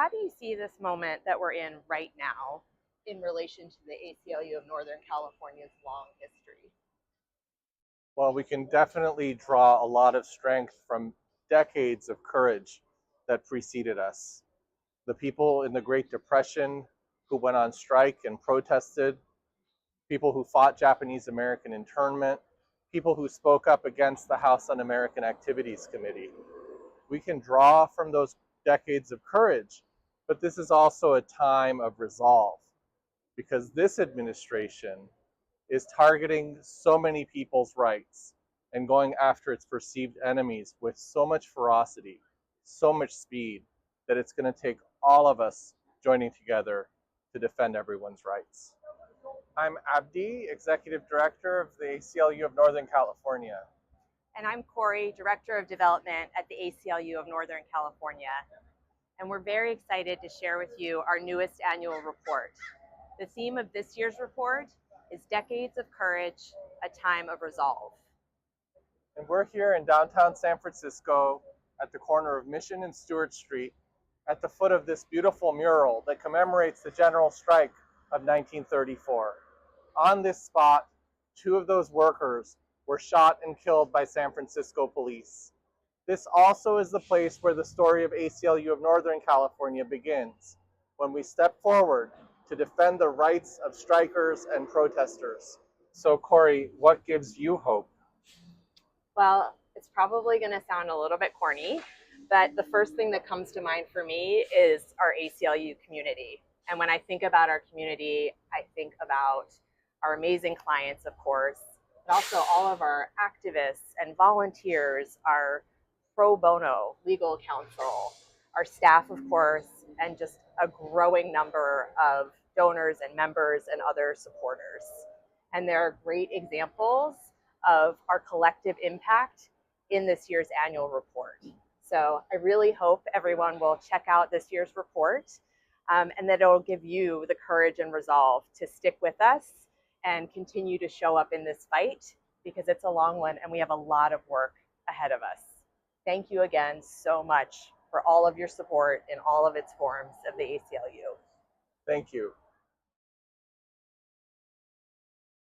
how do you see this moment that we're in right now in relation to the ACLU of Northern California's long history? Well, we can definitely draw a lot of strength from decades of courage that preceded us. The people in the Great Depression who went on strike and protested, people who fought Japanese American internment, people who spoke up against the House Un-American Activities Committee. We can draw from those decades of courage, but this is also a time of resolve because this administration is targeting so many people's rights and going after its perceived enemies with so much ferocity, so much speed, that it's going to take all of us joining together to defend everyone's rights. I'm Abdi, Executive Director of the ACLU of Northern California. And I'm Corey, Director of Development at the ACLU of Northern California. And we're very excited to share with you our newest annual report. The theme of this year's report is Decades of Courage, a Time of Resolve. And we're here in downtown San Francisco at the corner of Mission and Stewart Street at the foot of this beautiful mural that commemorates the general strike of 1934. On this spot, two of those workers were shot and killed by San Francisco police. This also is the place where the story of ACLU of Northern California begins, when we step forward to defend the rights of strikers and protesters. So Corey, what gives you hope? Well, it's probably going to sound a little bit corny, but the first thing that comes to mind for me is our ACLU community. And when I think about our community, I think about our amazing clients, of course, but also all of our activists and volunteers, our pro bono legal counsel, our staff, of course, and just a growing number of donors and members and other supporters. And there are great examples of our collective impact in this year's annual report. So I really hope everyone will check out this year's report and that it'll give you the courage and resolve to stick with us and continue to show up in this fight, because it's a long one and we have a lot of work ahead of us. Thank you again so much for all of your support in all of its forms of the ACLU. Thank you.